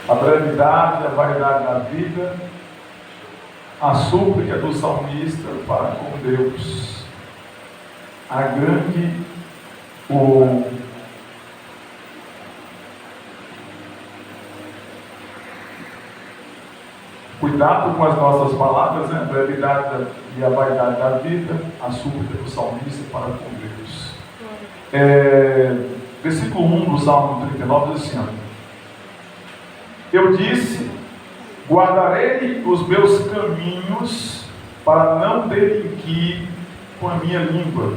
a brevidade e a vaidade da vida, a súplica do salmista para com Deus, a grande, cuidado com as nossas palavras, né? A brevidade e a vaidade da vida, a súplica do salmista para com Deus. Versículo 1 do Salmo 39 diz assim: eu disse, guardarei os meus caminhos para não delinquir com a minha língua.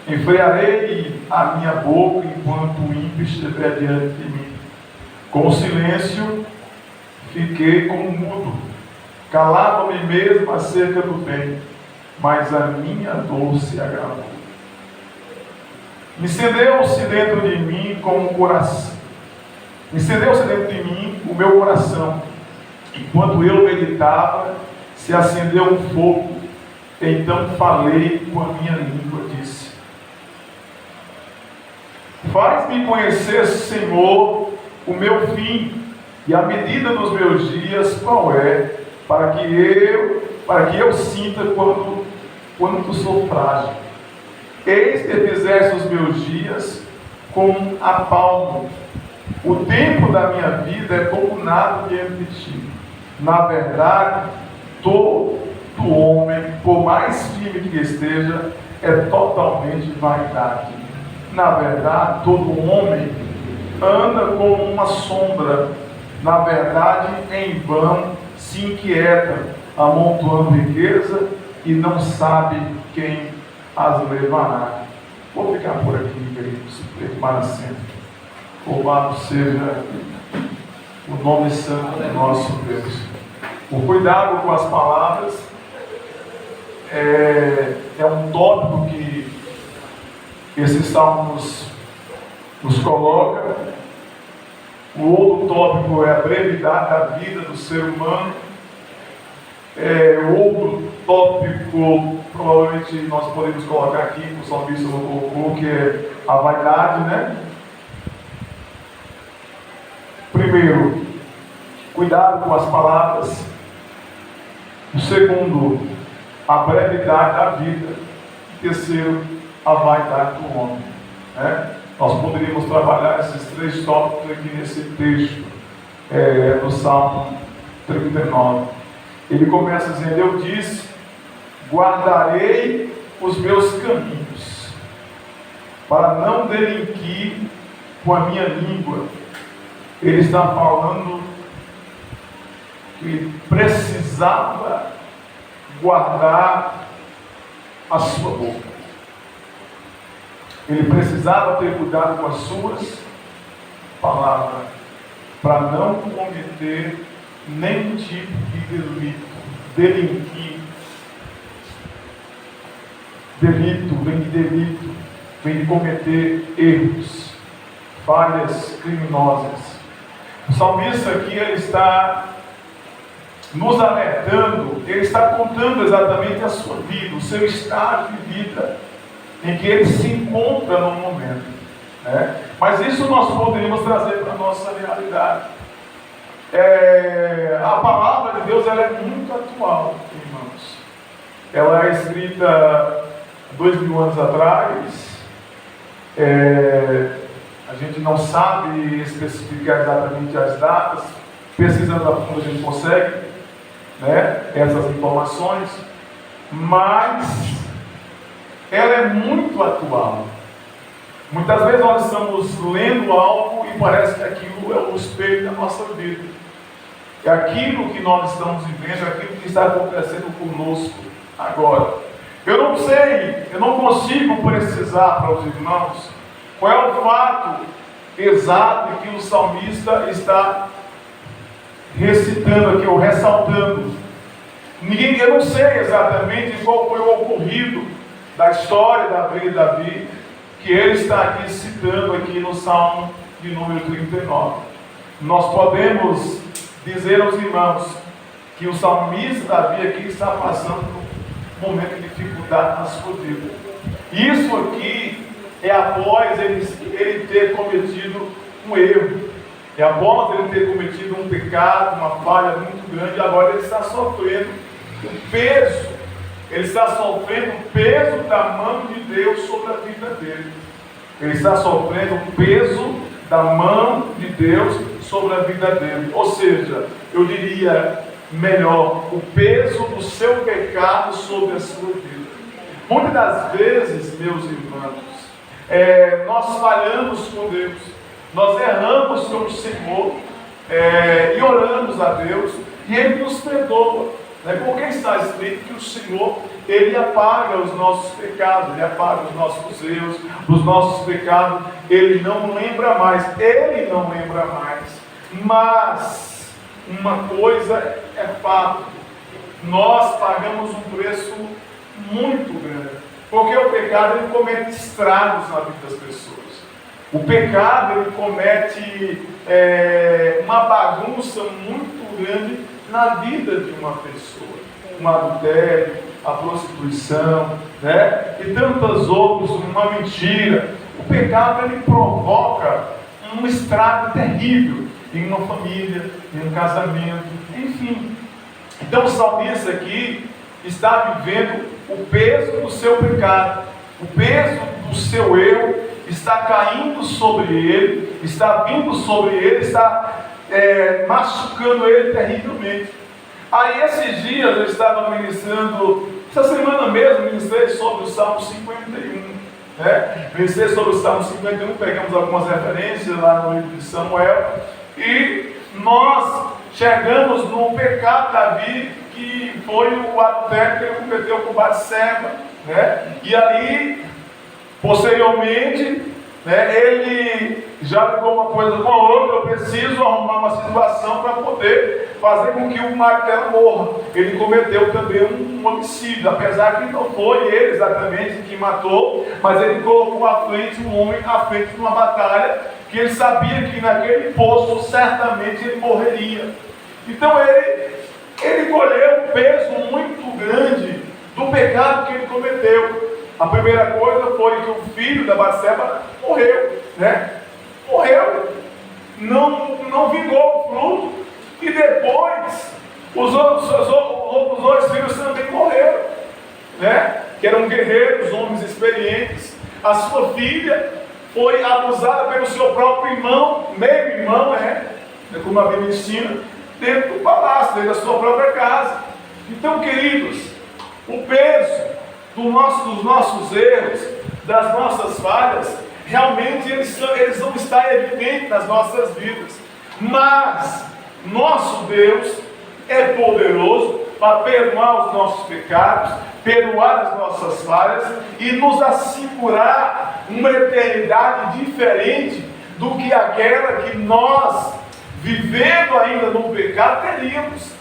Enfrearei a minha boca enquanto o ímpio estiver diante de mim. Com o silêncio fiquei como mudo, calava-me mesmo acerca do bem, mas a minha dor se agravou. Incendeu-se dentro de mim como um coração. Incendeu-se dentro de mim o meu coração. Enquanto eu meditava, se acendeu um fogo. Então falei com a minha língua, disse: faz-me conhecer, Senhor, o meu fim e a medida dos meus dias qual é, para que eu sinta quando sou frágil. Eis que fizeste os meus dias como a palma. O tempo da minha vida é como nada diante de ti. Na verdade, todo homem, por mais firme que esteja, é totalmente vaidade. Na verdade, todo homem anda como uma sombra. Na verdade, em vão se inquieta, amontoando riqueza e não sabe quem as levará. Vou ficar por aqui, queridos, para sempre. Louvado seja o nome santo do nosso Deus. O cuidado com as palavras é um tópico que esse salmo nos coloca. O outro tópico é a brevidade da vida do ser humano. O outro tópico, provavelmente nós podemos colocar aqui, o salmista colocou, que é a vaidade, né? Primeiro, cuidado com as palavras. O segundo, a brevidade da vida. E terceiro, a vaidade do homem, né? Nós poderíamos trabalhar esses três tópicos aqui nesse texto, do Salmo 39. Ele começa dizendo: eu disse, guardarei os meus caminhos, para não delinquir com a minha língua. Ele está falando que precisava guardar a sua boca. Ele precisava ter cuidado com as suas palavras, para não cometer nenhum tipo de delito. Delinquir. Delito vem de delito, vem de cometer erros, falhas criminosas. O salmista aqui, ele está nos alertando, ele está contando exatamente a sua vida, o seu estágio de vida, em que ele se encontra no momento, né? Mas isso nós poderíamos trazer para a nossa realidade. A palavra de Deus, ela é muito atual, irmãos. Ela é escrita 2000 anos atrás. A gente não sabe especificar exatamente as datas. Pesquisando a fundo a gente consegue, né, essas informações, mas ela é muito atual. Muitas vezes nós estamos lendo algo e parece que aquilo é o espelho da nossa vida. É aquilo que nós estamos vivendo, é aquilo que está acontecendo conosco agora. Eu não sei, eu não consigo precisar para os irmãos qual é o fato exato que o salmista está recitando aqui, ou ressaltando. Eu não sei exatamente qual foi o ocorrido da história da vida de Davi, que ele está aqui citando aqui no Salmo de número 39. Nós podemos dizer aos irmãos que o salmista Davi aqui está passando por um momento de dificuldade na sua vida. Isso aqui é após ele ter cometido um erro. E após ele ter cometido um pecado, uma falha muito grande, agora ele está sofrendo o peso. Ele está sofrendo o peso da mão de Deus sobre a vida dele. Ele está sofrendo o peso da mão de Deus sobre a vida dele. Ou seja, eu diria melhor, o peso do seu pecado sobre a sua vida. Muitas das vezes, meus irmãos, nós falhamos com Deus, nós erramos com o Senhor e oramos a Deus e Ele nos perdoa. Porque está escrito que o Senhor, Ele apaga os nossos pecados, Ele apaga os nossos erros, os nossos pecados, Ele não lembra mais, mas uma coisa é fato, nós pagamos um preço muito grande, porque o pecado ele comete estragos na vida das pessoas. O pecado ele comete uma bagunça muito grande na vida de uma pessoa. Um adultério, a prostituição, e tantas outras, uma mentira. O pecado ele provoca um estrago terrível em uma família, em um casamento, enfim. Então o salmista aqui está vivendo o peso do seu pecado, o peso do seu erro está caindo sobre ele, está vindo sobre ele, está machucando ele terrivelmente. Aí esses dias eu estava ministrando, essa semana mesmo ministrei sobre o Salmo 51, ministrei sobre o Salmo 51, pegamos algumas referências lá no livro de Samuel, e nós chegamos no pecado de Davi, que foi o adultério que ele cometeu com Batseba, e ali, posteriormente, ele já ligou uma coisa com a outra, eu preciso arrumar uma situação para poder fazer com que o marido dela morra. Ele cometeu também um homicídio, apesar que não foi ele exatamente que matou, mas ele colocou à frente um homem à frente de uma batalha, que ele sabia que naquele posto certamente ele morreria. Então ele colheu um peso muito grande do pecado que ele cometeu. A primeira coisa foi que o filho da Batseba morreu, morreu, não vingou o fruto, e depois os outros dois filhos também morreram, que eram guerreiros, homens experientes. A sua filha foi abusada pelo seu próprio irmão, meio-irmão, como a Bíblia ensina, dentro do palácio, dentro da sua própria casa. Então, queridos, o peso dos nossos erros, das nossas falhas, realmente eles vão estar evidentes nas nossas vidas. Mas nosso Deus é poderoso para perdoar os nossos pecados, perdoar as nossas falhas e nos assegurar uma eternidade diferente do que aquela que nós, vivendo ainda no pecado, teríamos.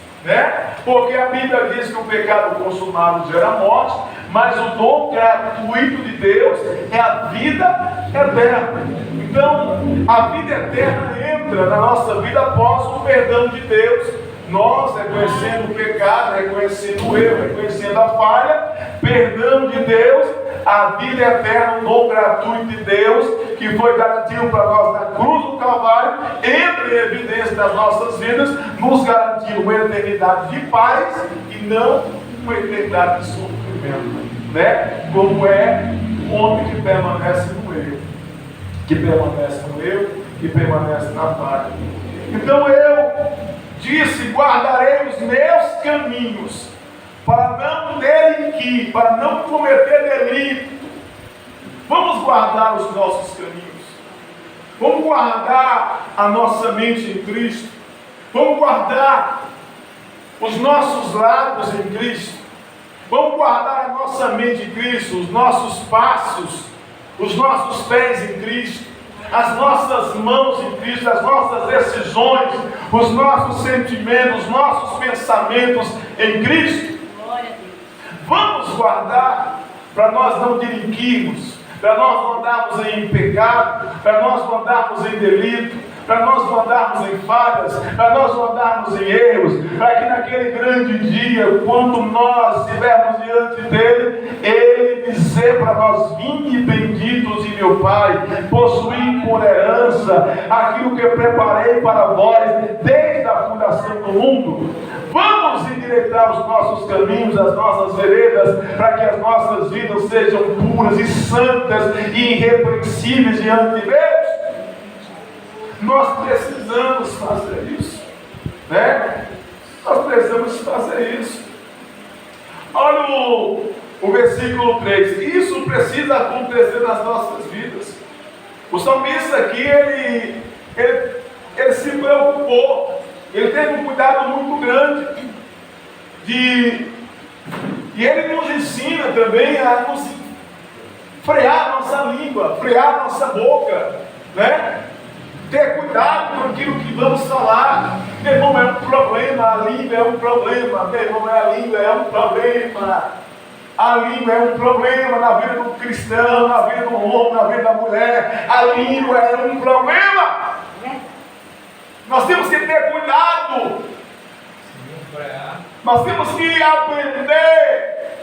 Porque a Bíblia diz que o pecado consumado gera morte, mas o dom gratuito de Deus é a vida eterna. Então, a vida eterna entra na nossa vida após o perdão de Deus. Nós, reconhecendo o pecado, reconhecendo o erro, reconhecendo a falha, perdão de Deus, a vida eterna, o dom gratuito de Deus, que foi garantido para nós na cruz do Calvário, entra em evidência das nossas vidas, nos garantindo uma eternidade de paz e não uma eternidade de sofrimento, como é o homem que permanece no erro, que permanece na falha. Então eu disse: guardarei os meus caminhos, para não delinquir, para não cometer delito. Vamos guardar os nossos caminhos, vamos guardar a nossa mente em Cristo, vamos guardar os nossos lábios em Cristo, vamos guardar a nossa mente em Cristo, os nossos passos, os nossos pés em Cristo, as nossas mãos em Cristo, as nossas decisões, os nossos sentimentos, os nossos pensamentos em Cristo. Vamos guardar para nós não delinquirmos, para nós não andarmos em pecado, para nós não andarmos em delito, para nós não andarmos em falhas, para nós não andarmos em erros, para que naquele grande dia, quando nós estivermos diante dele, ele dizer para nós: vinde benditos de meu Pai, possuí por herança aquilo que eu preparei para vós desde a fundação do mundo. Vamos endireitar os nossos caminhos, as nossas veredas, para que as nossas vidas sejam puras e santas e irrepreensíveis diante de Deus. Nós precisamos fazer isso, né? Nós precisamos fazer isso. Olha o versículo 3. Isso precisa acontecer nas nossas vidas. O salmista aqui, ele se preocupou. Ele teve um cuidado muito grande e ele nos ensina também a nos frear nossa língua, frear nossa boca, né? Ter cuidado com aquilo que vamos falar. Meu irmão, é um problema, a língua é um problema. Meu irmão, a língua é um problema. A língua é um problema na vida do cristão, na vida do homem, na vida da mulher. A língua é um problema. Nós temos que ter cuidado. Nós temos que aprender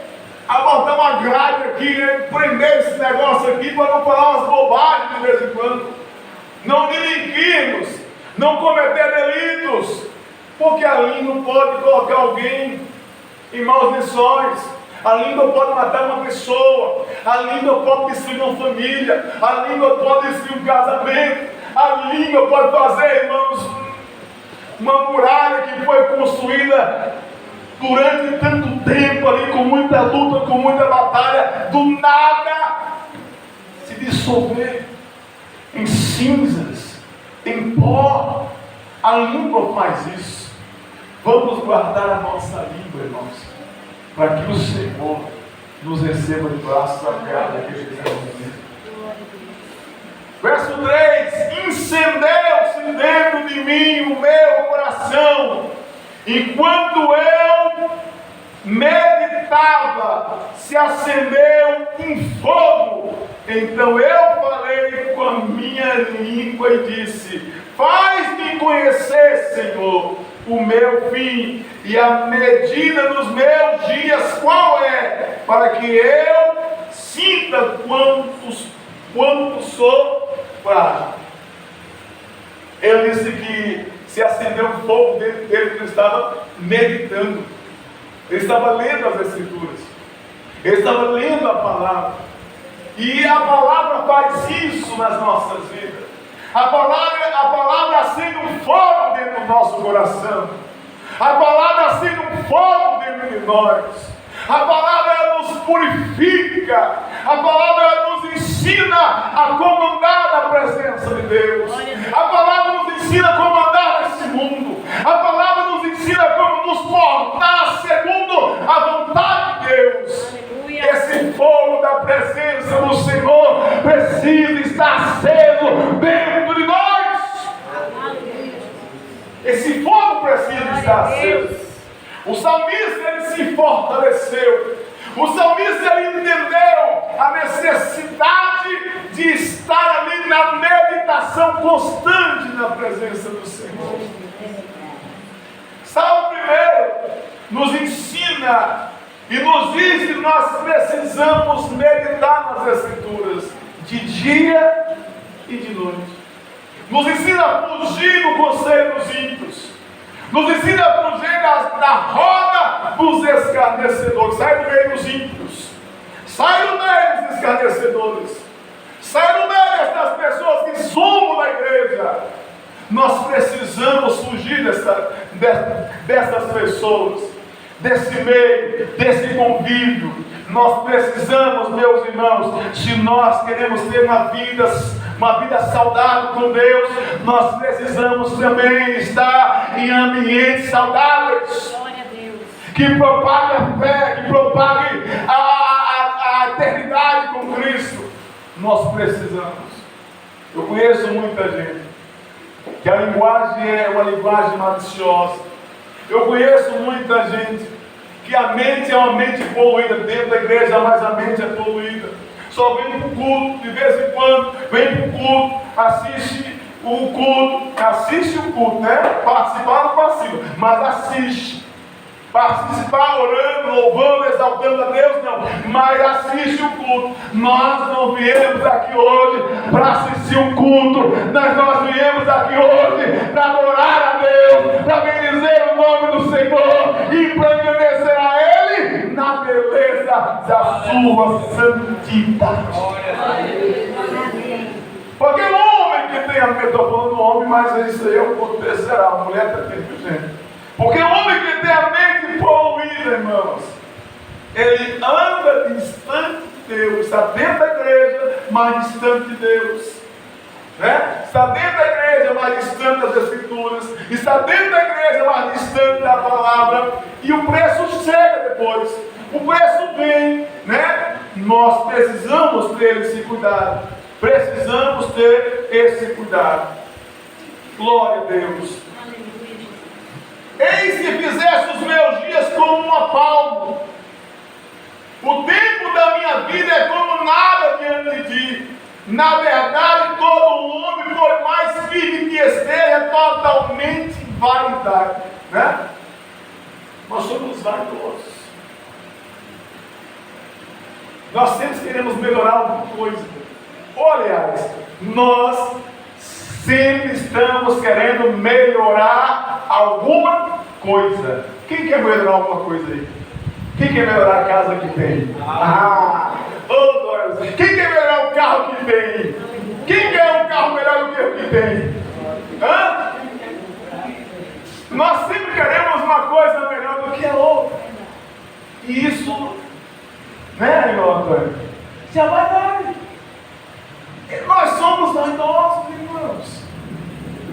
a botar uma grade aqui, né? Prender esse negócio aqui para não falar umas bobagens de vez em quando. Não delinquirmos, não cometer delitos, porque a língua pode colocar alguém em maus lençóis. A língua pode matar uma pessoa. A língua pode destruir uma família. A língua pode destruir um casamento. A língua pode fazer, irmãos, uma muralha que foi construída durante tanto tempo ali, com muita luta, com muita batalha, do nada se dissolver em cinzas, em pó. A língua faz isso. Vamos guardar a nossa língua, irmãos, para que o Senhor nos receba de braços abertos naquele dia. Verso 3: incendeu-se dentro de mim o meu coração, enquanto eu meditava, se acendeu um fogo. Então eu falei com a minha língua e disse: faz-me conhecer, Senhor, o meu fim e a medida dos meus dias qual é, para que eu sinta quanto sou frágil. Ele disse que se acendeu um fogo dentro dele, que ele estava meditando. Ele estava lendo as Escrituras. Ele estava lendo a palavra. E a palavra faz isso nas nossas vidas. A palavra acende um fogo dentro do nosso coração. A palavra acende um fogo dentro de nós. A palavra nos purifica. A palavra nos ensina a comandar na presença de Deus. A palavra nos ensina a comandar nesse mundo. A palavra nos ensina como nos portar segundo a vontade de Deus. Esse fogo da presença do Senhor precisa estar aceso dentro de nós. Esse fogo precisa estar aceso. O salmista, ele se fortaleceu. O salmista, ele entendeu a necessidade de estar ali na meditação constante na presença do Senhor. Salmo 1 nos ensina e nos diz que nós precisamos meditar nas Escrituras de dia e de noite. Nos ensina a fugir do conselho dos ímpios. Nos ensina a fugir da roda dos escarnecedores. Sai do meio dos ímpios. Sai do meio dos escarnecedores. Sai do meio das pessoas que sumam da igreja. Nós precisamos fugir dessas pessoas, desse meio, desse convívio. Nós precisamos, meus irmãos, se nós queremos ter uma vida saudável com Deus, nós precisamos também estar em ambientes saudáveis. Glória a Deus. Que propague a fé, que propague a eternidade com Cristo. Nós precisamos. Eu conheço muita gente que a linguagem é uma linguagem maliciosa. Eu conheço muita gente que a mente é uma mente poluída dentro da igreja, mas a mente é poluída. Só vem para o culto, de vez em quando, vem para o culto, assiste o culto, assiste o culto, né? Participar não passivo, mas assiste. Participar orando, louvando, exaltando a Deus, não. Mas assiste o culto. Nós não viemos aqui hoje para assistir um culto. Nós viemos aqui hoje para adorar a Deus, para bendizer o nome do Senhor e para agradecer a Ele na beleza da sua santidade. Porque o homem que tem a mente, estou falando do homem, mas isso aí eu vou terceira, a mulher está aqui, gente. Porque o homem que tem a mente poluída, irmãos, ele anda distante de Deus, está dentro da igreja, mas distante de Deus. Né? Está dentro da igreja, mas distante das Escrituras. Está dentro da igreja, mas distante da palavra. E o preço chega depois. O preço vem, né? Nós precisamos ter esse cuidado. Precisamos ter esse cuidado. Glória a Deus. Eis que fizeste os meus dias como uma palma. O tempo da minha vida é como nada diante de ti. Na verdade, todo homem, por mais firme que esteja, é totalmente vaidade. Né? Nós somos vaidosos. Nós sempre queremos melhorar alguma coisa. Olha, nós sempre estamos querendo melhorar alguma coisa. Quem quer melhorar alguma coisa aí? Quem quer melhorar a casa que tem? Quem quer melhorar o carro que tem? Quem quer um carro melhor do que o que tem? Hã? Nós sempre queremos uma coisa melhor do que a outra. E isso, né, irmão Antônio? Isso é vaidade. Nós somos vaidosos, irmãos.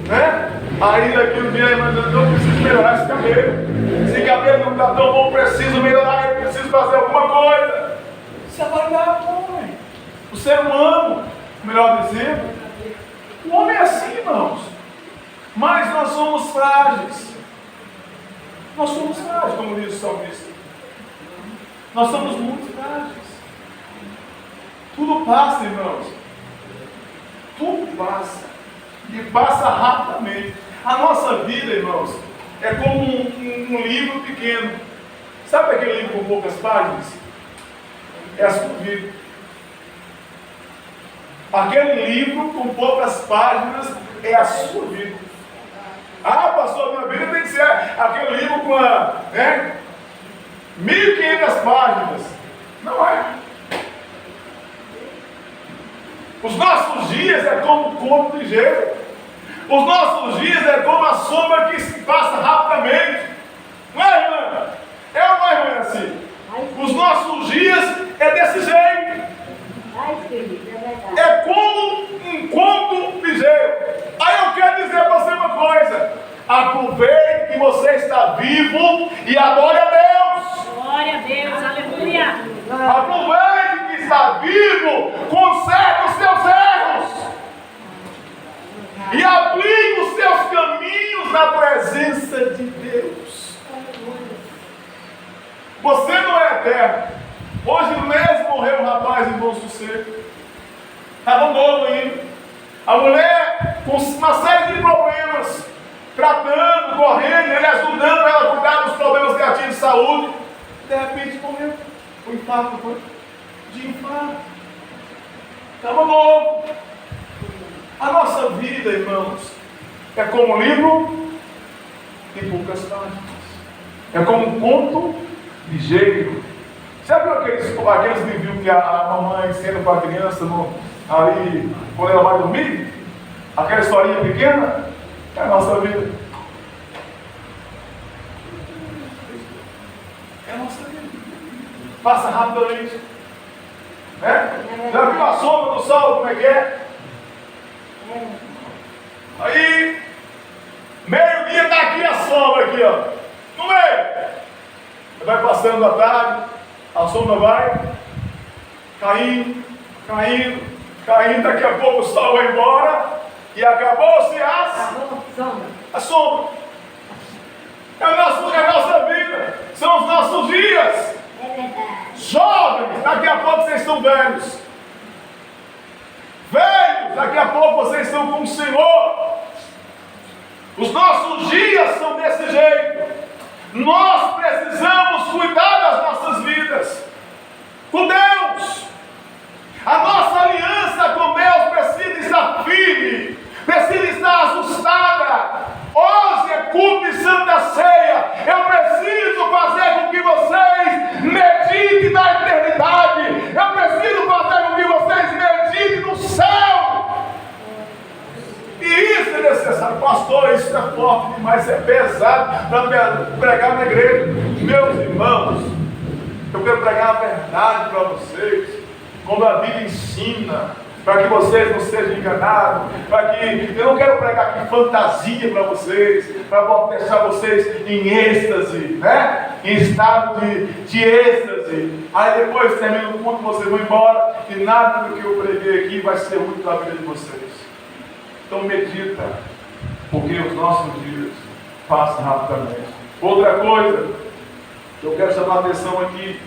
Né? Aí daqui um dia, mas eu preciso melhorar esse cabelo. Esse cabelo não está tão bom, preciso melhorar, eu preciso fazer alguma coisa. Isso é vaidade, homem. O ser humano, melhor dizendo, o homem é assim, irmãos. Mas nós somos frágeis. Nós somos frágeis, como diz o salmista. Nós somos muito frágeis. Tudo passa, irmãos. Tudo passa. E passa rapidamente. A nossa vida, irmãos, é como um livro pequeno. Sabe aquele livro com poucas páginas? É a sua vida. Aquele livro com poucas páginas é a sua vida. Ah, pastor, minha vida tem que ser aquele livro com 1.500 páginas. Não é. Os nossos dias é como um corpo de gelo. Os nossos dias é como a sombra que se passa rapidamente. Não é, irmã? É ou não é, irmã, assim? Os nossos dias é desse jeito. É como um conto de gelo. Aí eu quero dizer para você uma coisa. Aproveite que você está vivo e adore a Deus. Glória a Deus, aleluia. Aproveite que está vivo, conserte os seus erros e aplique os seus caminhos na presença de Deus. Você não é eterno. Hoje mesmo morreu um rapaz em Bom Sucesso. Estava novo ainda. A mulher com uma série de problemas, tratando, correndo, ele ajudando ela a cuidar dos problemas que ela tinha de saúde. De repente morreu. O infarto foi de infarto. Estava novo. A nossa vida, irmãos, é como um livro em poucas páginas. É como um conto ligeiro. Sabe aqueles livros que a mamãe ensina para a criança ali quando ela vai dormir? Aquela historinha pequena? É a nossa vida. É a nossa vida. Passa rapidamente. Né? Já viu a sombra do sol, como é que é? Aí, meio-dia está aqui a sombra, aqui, ó. No meio. Vai passando a tarde, a sombra vai caindo, caindo, caindo. Daqui a pouco o sol vai embora e acabou-se a sombra. É a nossa vida, são os nossos dias. Jovens, daqui a pouco vocês estão velhos. Velhos, Daqui a pouco vocês estão com o Senhor. Os nossos dias são desse jeito. Nós precisamos cuidar das nossas vidas com Deus. A nossa aliança com Deus precisa estar firme, precisa estar ajustada. Hoje é culto de Santa Ceia. Eu preciso fazer com que vocês meditem na eternidade. Eu preciso fazer com que vocês meditem no céu. E isso é necessário. Pastor, isso é forte demais, é pesado para pregar na igreja. Meus irmãos, eu quero pregar a verdade para vocês, como a Bíblia ensina, para que vocês não sejam enganados, eu não quero pregar aqui fantasia para vocês, para deixar vocês em êxtase, né? Em estado de êxtase. Aí depois termina o culto, vocês vão embora e nada do que eu preguei aqui vai ser útil na vida de vocês. Então medita, porque os nossos dias passam rapidamente. Outra coisa que eu quero chamar a atenção aqui,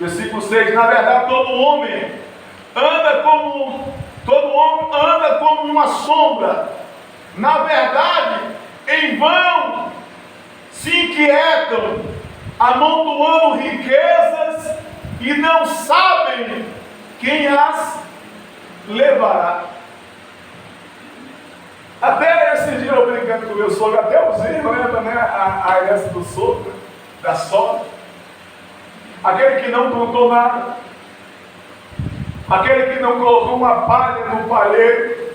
versículo 6, na verdade todo homem anda como uma sombra. Na verdade, em vão se inquietam, amontoando riquezas e não sabem quem as levará. Até esse dia eu brincando com o meu sogro, até o Zinho lembra, né, a herança do sogro, da sogra. Aquele que não plantou nada, aquele que não colocou uma palha no palheiro,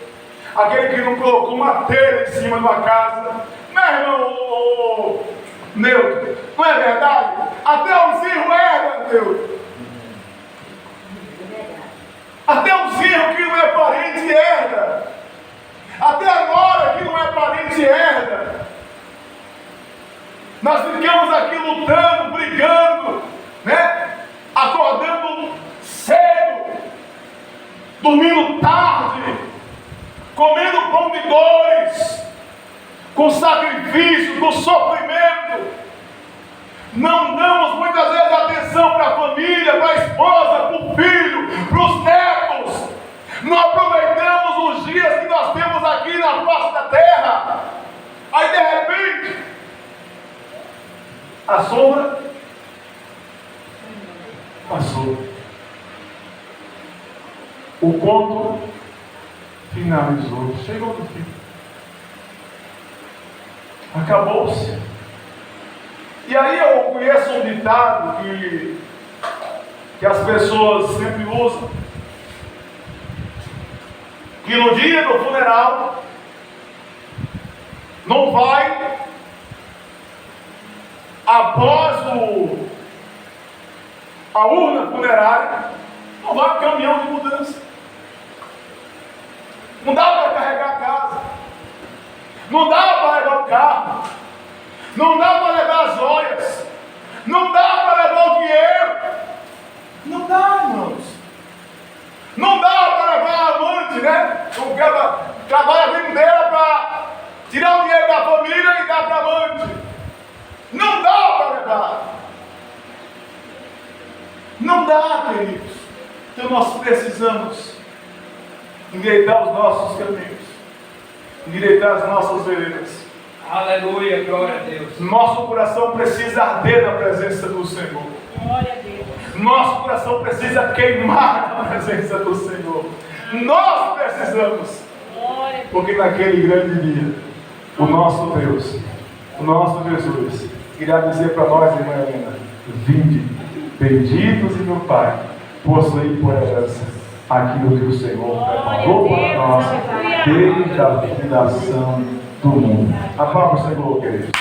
aquele que não colocou uma telha em cima de uma casa. Meu irmão, Nilton, não é verdade? Até o Zinho era, Nilton. Até o Zinho que não é parente herda. Até a nora que não é parente herda. Nós ficamos aqui lutando, brigando, né? Acordando cedo, dormindo tarde, comendo pão de dores, com sacrifício, com sofrimento. Não damos muitas vezes atenção para a família, para a esposa, para o filho, para os netos. Não aproveitamos os dias que nós temos aqui na face da terra. Aí de repente, a sombra passou. O conto finalizou. Chegou no fim. Acabou-se. E aí eu conheço um ditado que as pessoas sempre usam. Que no dia do funeral não vai após a urna funerária, não vai o caminhão de mudança. Não dá para carregar a casa, não dá para levar o carro, não dá para levar as joias, não dá para levar o dinheiro, não dá, irmãos. Não dá para levar a amante, né? O cara trabalha a vida inteira para tirar o dinheiro da família e dar para a amante. Não dá para levar. Não dá, queridos. Então nós precisamos endireitar os nossos caminhos, endireitar as nossas veredas. Aleluia, glória a Deus. Nosso coração precisa arder na presença do Senhor. Glória a Deus. Nosso coração precisa queimar na presença do Senhor. Nós precisamos. Glória a Deus. Porque naquele grande dia, o nosso Deus, o nosso Jesus, irá dizer para nós, irmã Helena: vinde, benditos de meu Pai, possuí por herança aquilo que o Senhor preparou para nós desde a fundação do mundo. Aplauda o Senhor, queridos.